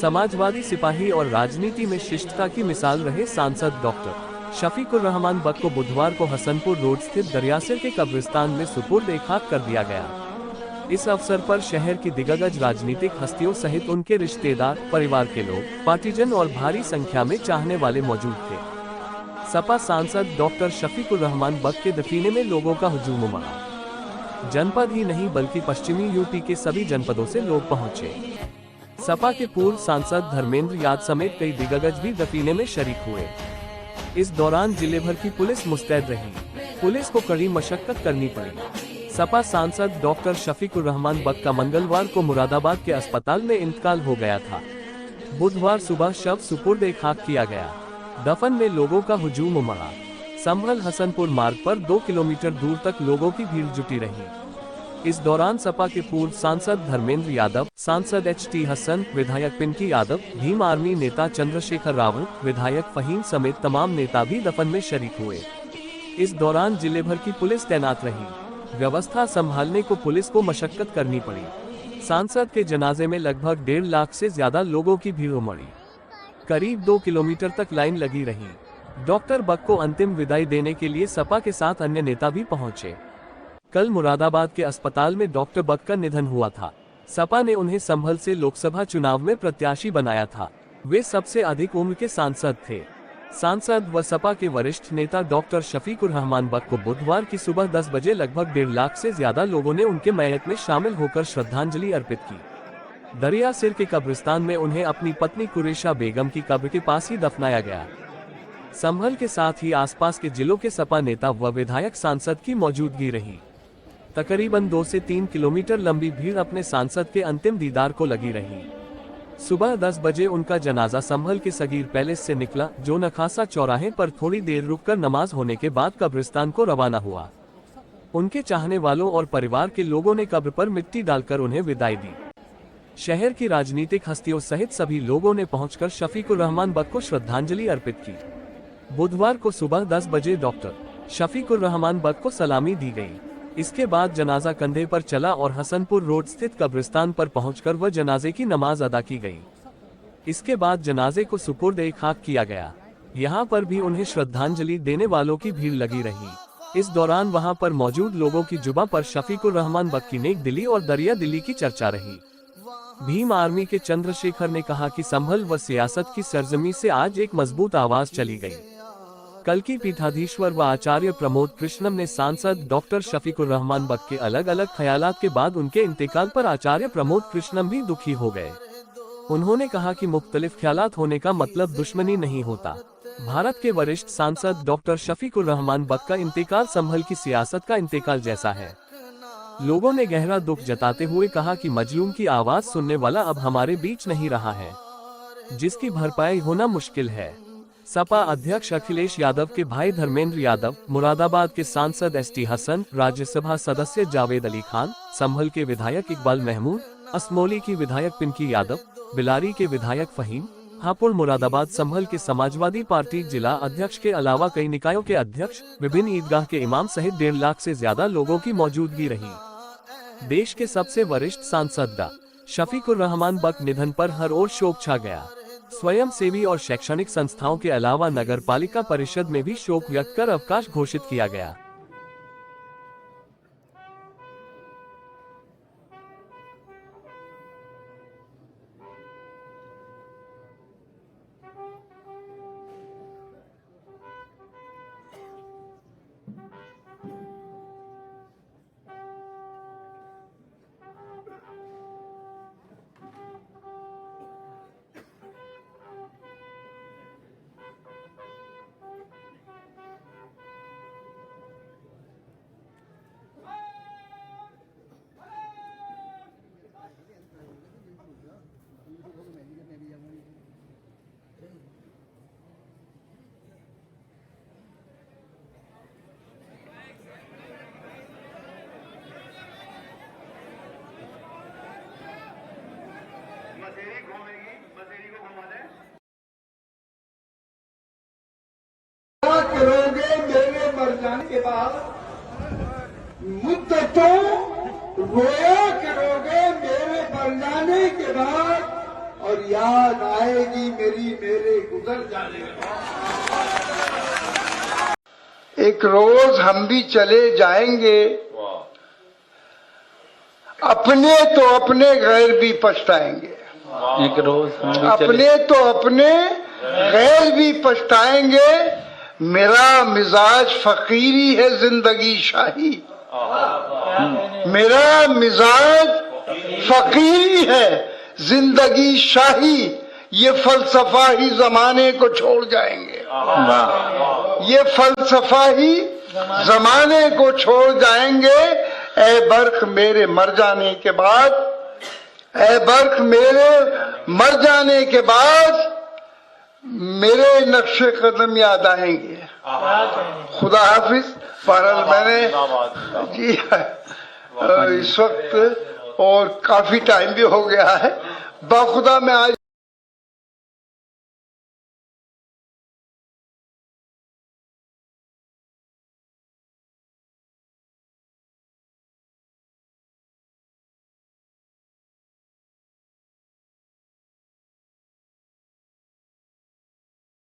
समाजवादी सिपाही और राजनीति में शिष्टता की मिसाल रहे सांसद डॉक्टर शफीकुर रहमान बक को बुधवार को हसनपुर रोड स्थित दरियासिर के कब्रिस्तान में सुपुर्द खाक कर दिया गया। इस अवसर पर शहर की दिग्गज राजनीतिक हस्तियों सहित उनके रिश्तेदार, परिवार के लोग, पार्टीजन और भारी संख्या में चाहने वाले मौजूद थे। सपा सांसद डॉक्टर शफीकुर रहमान बक के दफीने में लोगों का हुजूम उमड़ा। जनपद ही नहीं बल्कि पश्चिमी यूपी के सभी जनपदों से लोग पहुंचे। सपा के पूर्व सांसद धर्मेंद्र यादव समेत कई दिग्गज भी दफीने में शरीक हुए। इस दौरान जिले भर की पुलिस मुस्तैद रही। पुलिस को कड़ी मशक्कत करनी पड़ी। सपा सांसद डॉक्टर शफीकुर रहमान बक का मंगलवार को मुरादाबाद के अस्पताल में इंतकाल हो गया था। बुधवार सुबह शव सुपुर्द खाक किया गया। दफन में लोगों का हुजूम उमड़ा। संभल हसनपुर मार्ग पर 2 किलोमीटर दूर तक लोगों की भीड़ जुटी रही। इस दौरान सपा के पूर्व सांसद धर्मेंद्र यादव, सांसद HT हसन, विधायक पिंकी यादव, भीम आर्मी नेता चंद्रशेखर रावल, विधायक फहीम समेत तमाम नेता भी दफन में शरीक हुए। इस दौरान जिले भर की पुलिस तैनात रही। व्यवस्था संभालने को पुलिस को मशक्कत करनी पड़ी। सांसद के जनाजे में लगभग 1.5 लाख से ज्यादा लोगों की भीड़ उमड़ी। करीब 2 किलोमीटर तक लाइन लगी रही। डॉक्टर बक को अंतिम विदाई देने के लिए सपा के साथ अन्य नेता भी पहुंचे। कल मुरादाबाद के अस्पताल में डॉक्टर बक का निधन हुआ था। सपा ने उन्हें संभल से लोकसभा चुनाव में प्रत्याशी बनाया था। वे सबसे अधिक उम्र के सांसद थे। सांसद व सपा के वरिष्ठ नेता डॉक्टर शफीकुर रहमान बक को बुधवार की सुबह 10 बजे लगभग 1.5 लाख से ज्यादा लोगों ने उनके मयत में शामिल होकर श्रद्धांजलि अर्पित की। दरियासिर के कब्रिस्तान में उन्हें अपनी पत्नी कुरेशा बेगम की कब्र के पास ही दफनाया गया। संभल के साथ ही आसपास के जिलों के सपा नेता व विधायक सांसद की मौजूदगी रही। तकरीबन 2 से 3 किलोमीटर लंबी भीड़ अपने सांसद के अंतिम दीदार को लगी रही। सुबह 10 बजे उनका जनाजा संभल के सगीर पैलेस से निकला, जो नखासा चौराहे पर थोड़ी देर रुककर नमाज होने के बाद कब्रिस्तान को रवाना हुआ। उनके चाहने वालों और परिवार के लोगों ने कब्र पर मिट्टी डालकर उन्हें विदाई दी। शहर की राजनीतिक हस्तियों सहित सभी लोगों ने पहुंचकर शफीकुर रहमान बक को श्रद्धांजलि अर्पित की। बुधवार को सुबह 10 बजे डॉक्टर शफीकुर रहमान बक को सलामी दी गई। इसके बाद जनाजा कंधे पर चला और हसनपुर रोड स्थित कब्रिस्तान पर पहुंचकर वह जनाजे की नमाज अदा की गई। इसके बाद जनाजे को सुपुर्द खाक किया गया। यहां पर भी उन्हें श्रद्धांजलि देने वालों की भीड़ लगी रही। इस दौरान वहां पर मौजूद लोगों की जुबां पर शफीकुर रहमान बक की नेक दिली और दरिया दिली की चर्चा रही। भीम आर्मी के चंद्रशेखर ने कहा कि संभल व सियासत की सरजमी से आज एक मजबूत आवाज चली गई। कल की पीठाधीश्वर व आचार्य प्रमोद कृष्णम ने सांसद डॉक्टर शफीकुर रहमान बक के अलग अलग ख्यालात के बाद उनके इंतकाल पर आचार्य प्रमोद कृष्णम भी दुखी हो गए। उन्होंने कहा कि मुख्तलिफ ख्यालात होने का मतलब दुश्मनी नहीं होता। भारत के वरिष्ठ सांसद डॉक्टर शफीकुर रहमान बक का इंतकाल संभल की सियासत का इंतकाल जैसा है। लोगों ने गहरा दुख जताते हुए कहा कि मजलूम की आवाज सुनने वाला अब हमारे बीच नहीं रहा है, जिसकी भरपाई होना मुश्किल है। सपा अध्यक्ष अखिलेश यादव के भाई धर्मेंद्र यादव, मुरादाबाद के सांसद HT हसन, राज्यसभा सदस्य जावेद अली खान, संभल के विधायक इकबाल महमूद, असमोली की विधायक पिंकी यादव, बिलारी के विधायक फहीम, हापुड़ मुरादाबाद संभल के समाजवादी पार्टी जिला अध्यक्ष के अलावा कई निकायों के अध्यक्ष, विभिन्न ईदगाह के इमाम सहित 1.5 लाख से ज्यादा लोगों की मौजूदगी रही। देश के सबसे वरिष्ठ सांसद डॉ. शफीकुर रहमान बक निधन पर हर ओर शोक छा गया। स्वयं सेवी और शैक्षणिक संस्थाओं के अलावा नगर पालिका परिषद में भी शोक व्यक्त कर अवकाश घोषित किया गया। करोगे मेरे मर जाने के बाद, मुद्दतों रोया करोगे मेरे मर जाने के बाद, और याद आएगी मेरे गुजर जाने का। एक रोज हम भी चले जाएंगे, अपने तो अपने गैर भी पछताएंगे। एक रोज हम भी चले, अपने तो अपने गैर भी पछताएंगे। मेरा मिजाज फकीरी है, जिंदगी शाही। मेरा मिजाज फकीरी है, जिंदगी शाही। ये फलसफा ही जमाने को छोड़ जाएंगे। ये फलसफा ही जमाने को छोड़ जाएंगे। ऐ बर्क मेरे मर जाने के बाद, ऐ बर्क मेरे मर जाने के बाद मेरे नक्शे कदम याद आएंगे। खुदा हाफिज। बहरहाल मैंने जी इस वक्त और काफी टाइम भी हो गया है, बाखुदा मैं आज